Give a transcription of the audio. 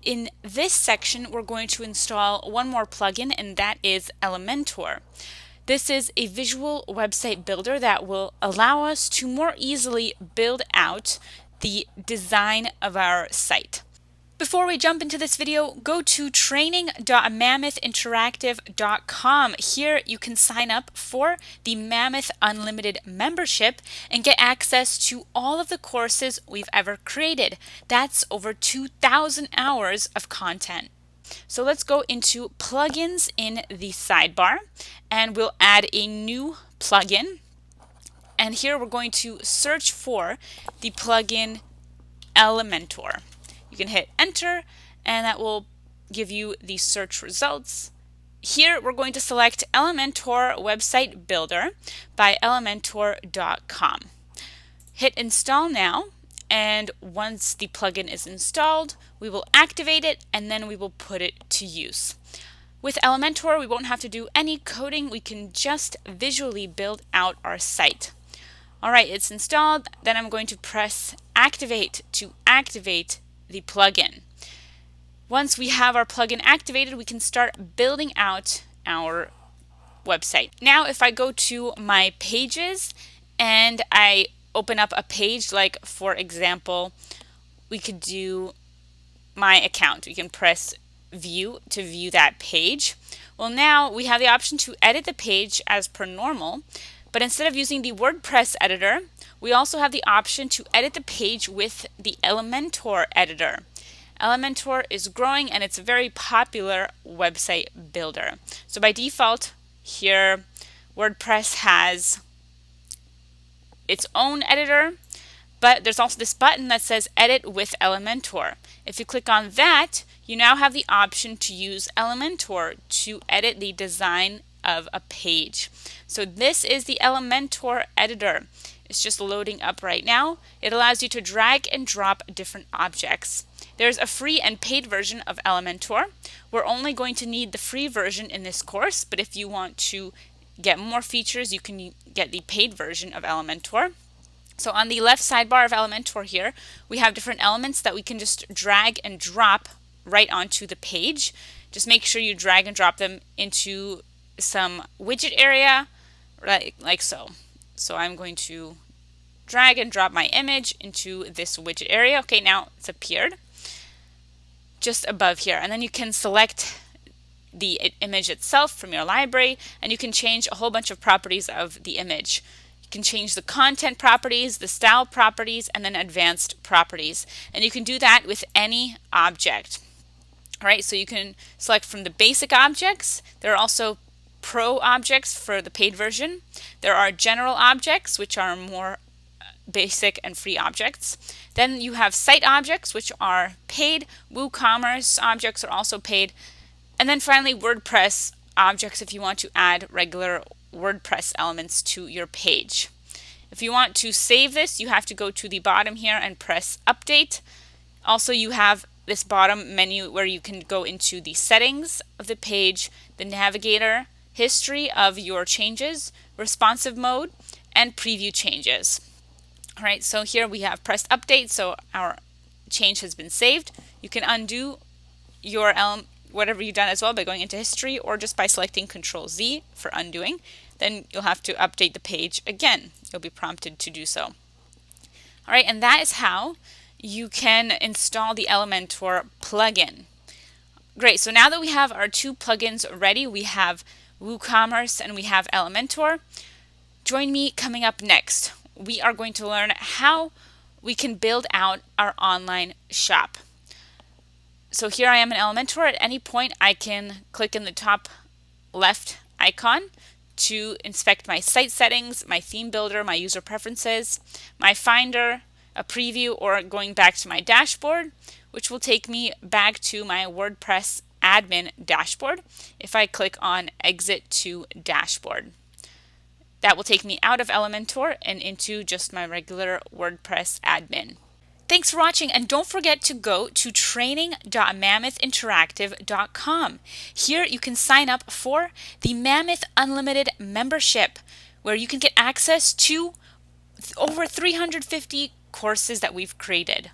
in this section, we're going to install one more plugin, and that is Elementor. This is a visual website builder that will allow us to more easily build out the design of our site. Before we jump into this video, go to training.mammothinteractive.com. Here you can sign up for the Mammoth Unlimited membership and get access to all of the courses we've ever created. That's over 2,000 hours of content. So let's go into plugins in the sidebar, and we'll add a new plugin. And here we're going to search for the plugin Elementor. You can hit enter, and that will give you the search results. Here we're going to select Elementor Website Builder by Elementor.com. Hit install now, and once the plugin is installed, we will activate it and then we will put it to use. With Elementor, we won't have to do any coding. We can just visually build out our site. Alright, it's installed. Then I'm going to press activate to activate the plugin. Once we have our plugin activated, we can start building out our website. Now if I go to my pages and I open up a page, like for example, we could do my account. We can press view to view that page. Well, now we have the option to edit the page as per normal, but instead of using the WordPress editor, we also have the option to edit the page with the Elementor Editor. Elementor is growing and it's a very popular website builder. So by default, here WordPress has its own editor, but there's also this button that says Edit with Elementor. If you click on that, you now have the option to use Elementor to edit the design of a page. So this is the Elementor Editor. It's just loading up right now. It allows you to drag and drop different objects. There's a free and paid version of Elementor. We're only going to need the free version in this course, but if you want to get more features, you can get the paid version of Elementor. So on the left sidebar of Elementor here, we have different elements that we can just drag and drop right onto the page. Just make sure you drag and drop them into some widget area, like so. So I'm going to drag and drop my image into this widget area. Okay, now it's appeared just above here. And then you can select the image itself from your library, and you can change a whole bunch of properties of the image. You can change the content properties, the style properties, and then advanced properties. And you can do that with any object. All right, so you can select from the basic objects. There are also pro objects for the paid version. There are general objects, which are more basic and free objects. Then you have site objects, which are paid. WooCommerce objects are also paid. And then finally, WordPress objects if you want to add regular WordPress elements to your page. If you want to save this, you have to go to the bottom here and press update. Also, you have this bottom menu where you can go into the settings of the page, the navigator, history of your changes, responsive mode, and preview changes. All right, so here we have pressed update, so our change has been saved. You can undo your whatever you've done as well by going into history, or just by selecting Control-Z for undoing. Then you'll have to update the page again. You'll be prompted to do so. All right, and that is how you can install the Elementor plugin. Great, so now that we have our two plugins ready, we have WooCommerce and we have Elementor. Join me coming up next. We are going to learn how we can build out our online shop. So here I am in Elementor. At any point I can click in the top left icon to inspect my site settings, my theme builder, my user preferences, my finder, a preview, or going back to my dashboard, which will take me back to my WordPress admin dashboard if I click on exit to dashboard. That will take me out of Elementor and into just my regular WordPress admin. Thanks for watching, and don't forget to go to training.mammothinteraction.com. Here you can sign up for the Mammoth Unlimited membership, where you can get access to over 350 courses that we've created.